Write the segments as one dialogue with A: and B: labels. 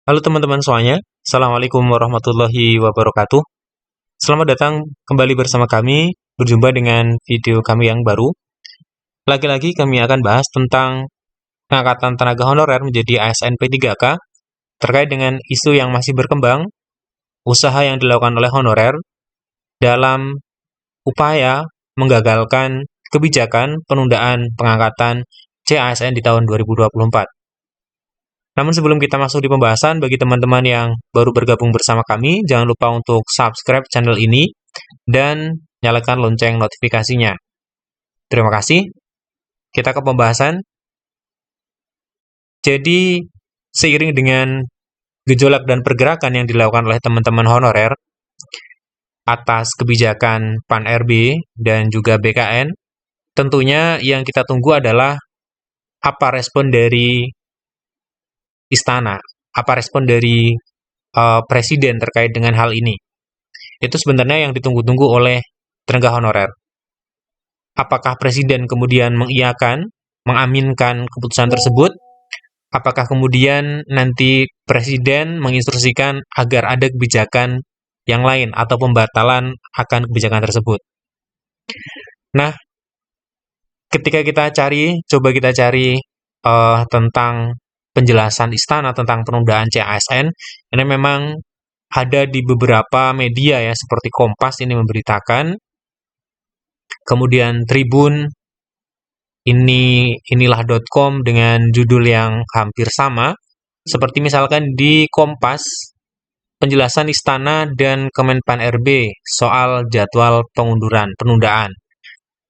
A: Halo teman-teman semuanya, Assalamualaikum warahmatullahi wabarakatuh. Selamat datang kembali bersama kami, berjumpa dengan video kami yang baru. Lagi-lagi kami akan bahas tentang pengangkatan tenaga honorer menjadi ASN P3K terkait dengan isu yang masih berkembang, usaha yang dilakukan oleh honorer dalam upaya menggagalkan kebijakan penundaan pengangkatan CASN di tahun 2024. Namun sebelum kita masuk di pembahasan, bagi teman-teman yang baru bergabung bersama kami, jangan lupa untuk subscribe channel ini dan nyalakan lonceng notifikasinya. Terima kasih. Kita ke pembahasan. Jadi, seiring dengan gejolak dan pergerakan yang dilakukan oleh teman-teman honorer atas kebijakan PAN-RB dan juga BKN, tentunya yang kita tunggu adalah apa respon dari istana, apa respon dari presiden terkait dengan hal ini. Itu sebenarnya yang ditunggu-tunggu oleh tenaga honorer. Apakah presiden kemudian mengiyakan, mengaminkan keputusan tersebut? Apakah kemudian nanti presiden menginstruksikan agar ada kebijakan yang lain atau pembatalan akan kebijakan tersebut? Nah, ketika coba kita cari tentang penjelasan istana tentang penundaan CASN, ini memang ada di beberapa media ya, seperti Kompas ini memberitakan, kemudian Tribun, inilah.com dengan judul yang hampir sama, seperti misalkan di Kompas, penjelasan istana dan Kemenpan RB soal jadwal penundaan.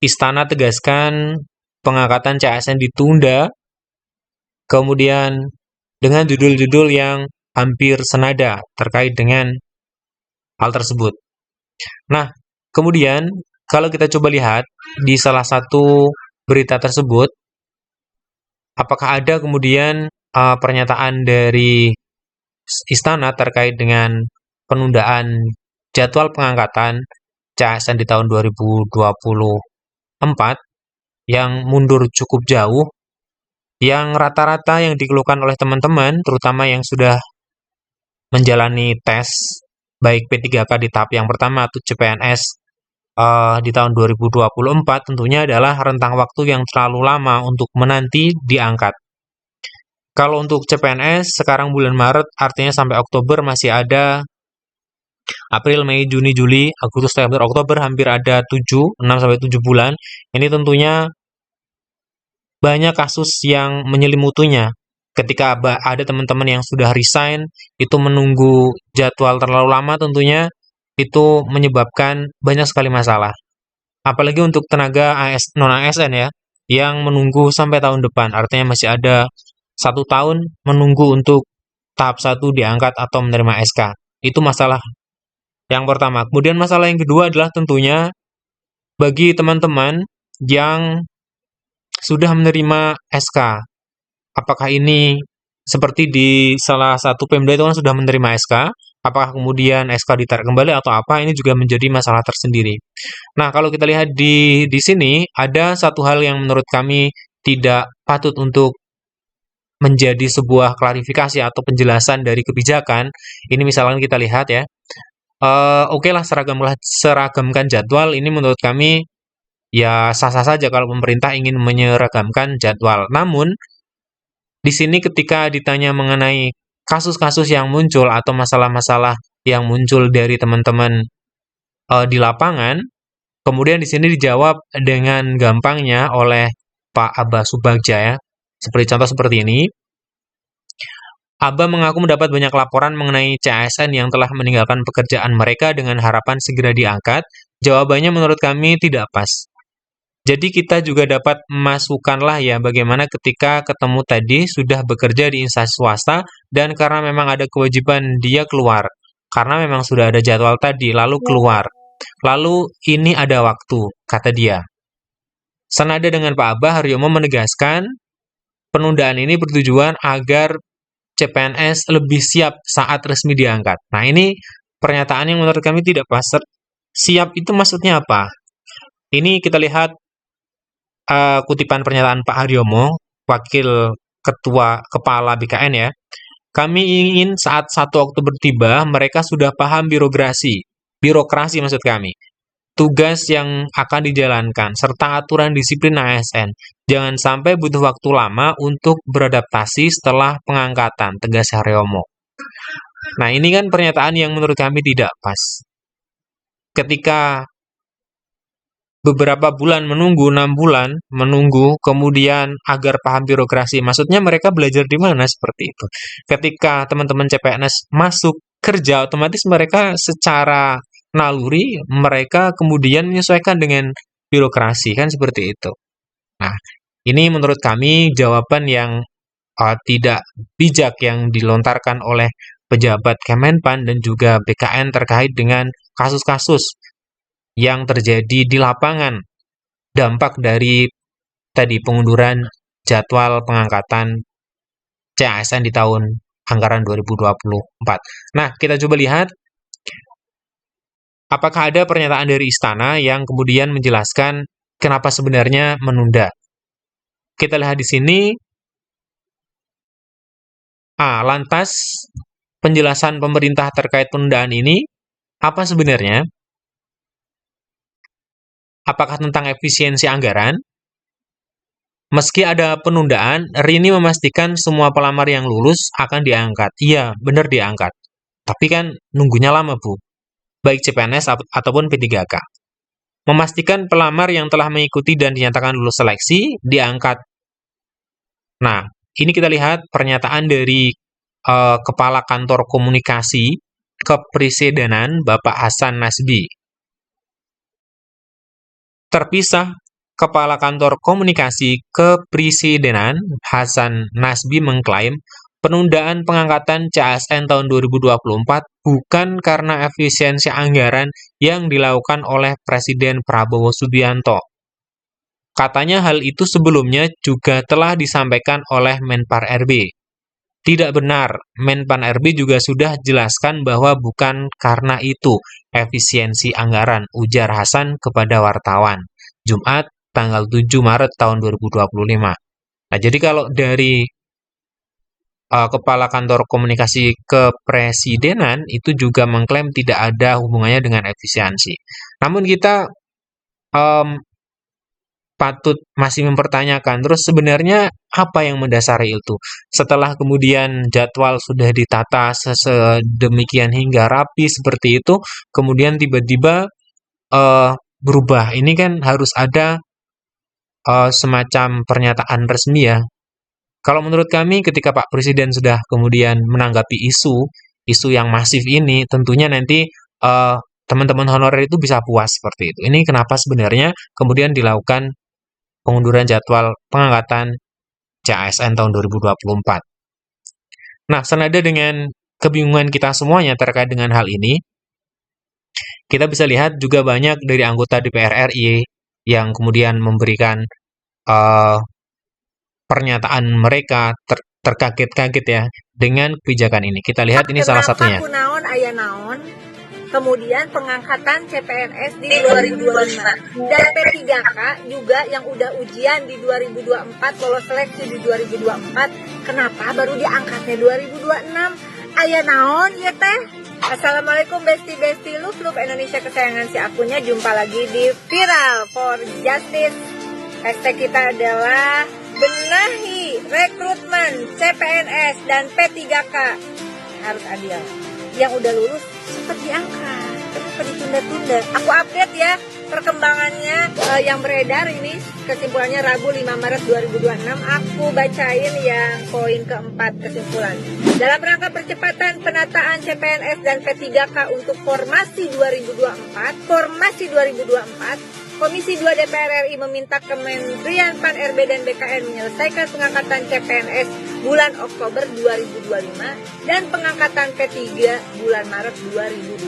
A: Istana tegaskan pengangkatan CASN ditunda, kemudian dengan judul-judul yang hampir senada terkait dengan hal tersebut. Nah, kemudian kalau kita coba lihat di salah satu berita tersebut, apakah ada kemudian pernyataan dari istana terkait dengan penundaan jadwal pengangkatan CASN di tahun 2024 yang mundur cukup jauh, yang rata-rata yang dikeluhkan oleh teman-teman, terutama yang sudah menjalani tes baik P3K di tahap yang pertama atau CPNS di tahun 2024, tentunya adalah rentang waktu yang terlalu lama untuk menanti diangkat. Kalau untuk CPNS sekarang bulan Maret, artinya sampai Oktober masih ada April, Mei, Juni, Juli, Agustus, September, Oktober, hampir ada 6-7 bulan. Ini tentunya banyak kasus yang menyelimutinya. Ketika ada teman-teman yang sudah resign, itu menunggu jadwal terlalu lama, tentunya itu menyebabkan banyak sekali masalah. Apalagi untuk tenaga non-ASN ya, yang menunggu sampai tahun depan. Artinya masih ada 1 tahun menunggu untuk tahap 1 diangkat atau menerima SK. Itu masalah yang pertama. Kemudian masalah yang kedua adalah tentunya bagi teman-teman yang sudah menerima SK. Apakah ini seperti di salah satu Pemda itu kan sudah menerima SK, apakah kemudian SK ditarik kembali atau apa, ini juga menjadi masalah tersendiri. Nah, kalau kita lihat di sini, ada satu hal yang menurut kami tidak patut untuk menjadi sebuah klarifikasi atau penjelasan dari kebijakan. Ini misalkan kita lihat ya, oke lah, seragamkan jadwal, ini menurut kami ya sah-sah saja kalau pemerintah ingin menyeragamkan jadwal. Namun, di sini ketika ditanya mengenai kasus-kasus yang muncul atau masalah-masalah yang muncul dari teman-teman di lapangan, kemudian di sini dijawab dengan gampangnya oleh Pak Abah Subagja ya. Seperti contoh seperti ini. Abah mengaku mendapat banyak laporan mengenai CASN yang telah meninggalkan pekerjaan mereka dengan harapan segera diangkat. Jawabannya menurut kami tidak pas. Jadi kita juga dapat memasukkanlah ya bagaimana ketika ketemu tadi sudah bekerja di instansi swasta dan karena memang ada kewajiban dia keluar. Karena memang sudah ada jadwal tadi lalu keluar. Lalu ini ada waktu, kata dia. Senada dengan Pak Abah, Haryomo menegaskan penundaan ini bertujuan agar CPNS lebih siap saat resmi diangkat. Nah, ini pernyataan yang menurut kami tidak pas. Siap itu maksudnya apa? Ini kita lihat kutipan pernyataan Pak Haryomo, Wakil Ketua Kepala BKN ya. Kami ingin saat 1 Oktober tiba, mereka sudah paham birokrasi maksud kami, tugas yang akan dijalankan, serta aturan disiplin ASN. Jangan sampai butuh waktu lama untuk beradaptasi setelah pengangkatan, tegas Haryomo. Nah, ini kan pernyataan yang menurut kami tidak pas. Ketika beberapa bulan menunggu, 6 bulan menunggu, kemudian agar paham birokrasi. Maksudnya mereka belajar di mana seperti itu. Ketika teman-teman CPNS masuk kerja, otomatis mereka secara naluri, mereka kemudian menyesuaikan dengan birokrasi, kan seperti itu. Nah, ini menurut kami jawaban yang tidak bijak yang dilontarkan oleh pejabat Kemenpan dan juga BKN terkait dengan kasus-kasus yang terjadi di lapangan, dampak dari tadi pengunduran jadwal pengangkatan CASN di tahun anggaran 2024. Nah, kita coba lihat apakah ada pernyataan dari istana yang kemudian menjelaskan kenapa sebenarnya menunda. Kita lihat di sini, lantas penjelasan pemerintah terkait penundaan ini apa sebenarnya? Apakah tentang efisiensi anggaran? Meski ada penundaan, Rini memastikan semua pelamar yang lulus akan diangkat. Iya, benar diangkat. Tapi kan nunggunya lama, Bu. Baik CPNS ataupun P3K. Memastikan pelamar yang telah mengikuti dan dinyatakan lulus seleksi diangkat. Nah, ini kita lihat pernyataan dari Kepala Kantor Komunikasi Kepresidenan Bapak Hasan Nasbi. Terpisah, Kepala Kantor Komunikasi Kepresidenan Hasan Nasbi mengklaim penundaan pengangkatan CASN tahun 2024 bukan karena efisiensi anggaran yang dilakukan oleh Presiden Prabowo Subianto. Katanya hal itu sebelumnya juga telah disampaikan oleh Menpar RB. Tidak benar, Menpan RB juga sudah jelaskan bahwa bukan karena itu efisiensi anggaran, ujar Hasan kepada wartawan. Jumat, tanggal 7 Maret tahun 2025. Nah, jadi kalau dari Kepala Kantor Komunikasi Kepresidenan itu juga mengklaim tidak ada hubungannya dengan efisiensi. Namun kita patut masih mempertanyakan, terus sebenarnya apa yang mendasari itu? Setelah kemudian jadwal sudah ditata sedemikian hingga rapi seperti itu, kemudian tiba-tiba berubah. Ini kan harus ada semacam pernyataan resmi ya. Kalau menurut kami ketika Pak Presiden sudah kemudian menanggapi isu yang masif ini, tentunya nanti teman-teman honorer itu bisa puas seperti itu. Ini kenapa sebenarnya kemudian dilakukan pengunduran jadwal pengangkatan CASN tahun 2024. Nah, senada dengan kebingungan kita semuanya terkait dengan hal ini, kita bisa lihat juga banyak dari anggota DPR RI yang kemudian memberikan pernyataan mereka terkaget-kaget ya dengan kebijakan ini. Kita lihat ini salah satunya.
B: Kunaon aya naon, kemudian pengangkatan CPNS di 2025 dan P3K juga yang udah ujian di 2024 lolos seleksi di 2024, kenapa baru diangkatnya 2026? Aya naon ya teh? Assalamualaikum besti-besti love Indonesia kesayangan si akunya, jumpa lagi di Viral for Justice. Hashtag kita adalah benahi rekrutmen CPNS dan P3K harus adil. Yang udah lulus cepat diangkat, kenapa ditunda-tunda? Aku update ya perkembangannya yang beredar ini, kesimpulannya Rabu 5 Maret 2026. Aku bacain yang poin keempat kesimpulan. Dalam rangka percepatan penataan CPNS dan P3K untuk formasi 2024, Komisi 2 DPR RI meminta Kementerian Pan-RB dan BKN menyelesaikan pengangkatan CPNS bulan Oktober 2025 dan pengangkatan P3 bulan Maret 2026.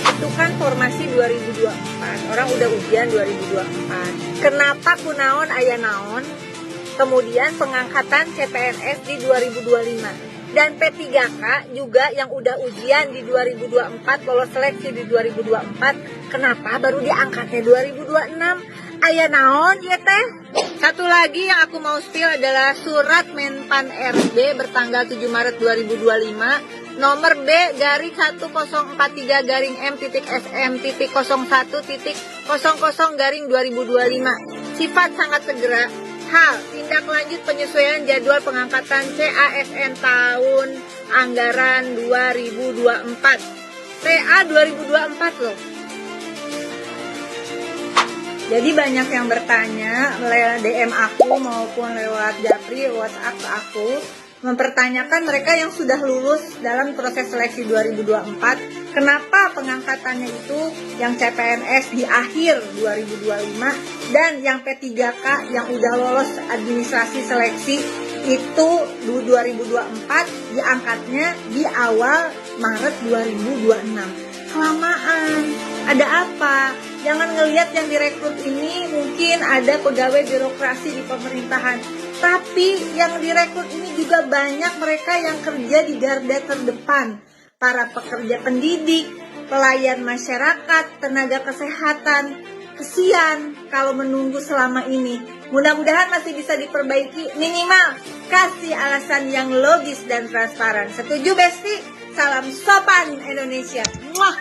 B: Itu kan formasi 2024, orang udah ujian 2024. Kenapa kunaon aya naon? Kemudian pengangkatan CPNS di 2025. Dan P3K juga yang udah ujian di 2024, lolos seleksi di 2024, kenapa baru diangkatnya 2026? Aya naon ya teh? Satu lagi yang aku mau spill adalah surat Menpan RB bertanggal 7 Maret 2025 nomor B garing 1043 garing M.SM.01.00 garing 2025. Sifat sangat segera. Hal tindak lanjut penyesuaian jadwal pengangkatan CASN tahun anggaran 2024. TA 2024 loh. Jadi banyak yang bertanya lewat DM aku maupun lewat Japri, WhatsApp ke aku, mempertanyakan mereka yang sudah lulus dalam proses seleksi 2024, kenapa pengangkatannya itu yang CPNS di akhir 2025 dan yang P3K yang udah lolos administrasi seleksi itu 2024 diangkatnya di awal Maret 2026. Kelamaan. Ada apa? Jangan ngelihat yang direkrut ini mungkin ada pegawai birokrasi di pemerintahan. Tapi yang direkrut ini juga banyak mereka yang kerja di garda terdepan. Para pekerja pendidik, pelayan masyarakat, tenaga kesehatan. Kesian kalau menunggu selama ini. Mudah-mudahan masih bisa diperbaiki. Minimal kasih alasan yang logis dan transparan. Setuju, Besti? Salam sopan Indonesia. Muah.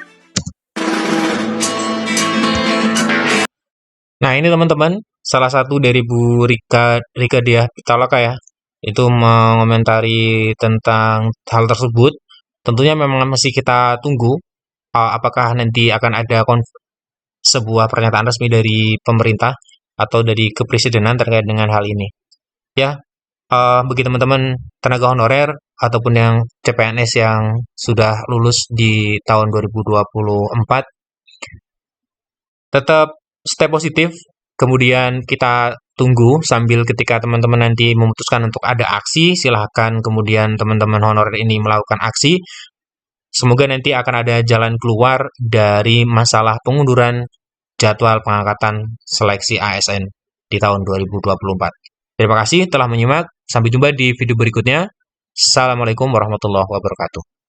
A: Nah, ini teman-teman, salah satu dari Bu Rika Diah Pitaloka ya, itu mengomentari tentang hal tersebut. Tentunya memang masih kita tunggu apakah nanti akan ada sebuah pernyataan resmi dari pemerintah atau dari kepresidenan terkait dengan hal ini. Ya, bagi teman-teman tenaga honorer ataupun yang CPNS yang sudah lulus di tahun 2024, tetap stay positif, kemudian kita tunggu sambil ketika teman-teman nanti memutuskan untuk ada aksi, silahkan kemudian teman-teman honorer ini melakukan aksi. Semoga nanti akan ada jalan keluar dari masalah pengunduran jadwal pengangkatan seleksi ASN di tahun 2024. Terima kasih telah menyimak. Sampai jumpa di video berikutnya. Assalamualaikum warahmatullahi wabarakatuh.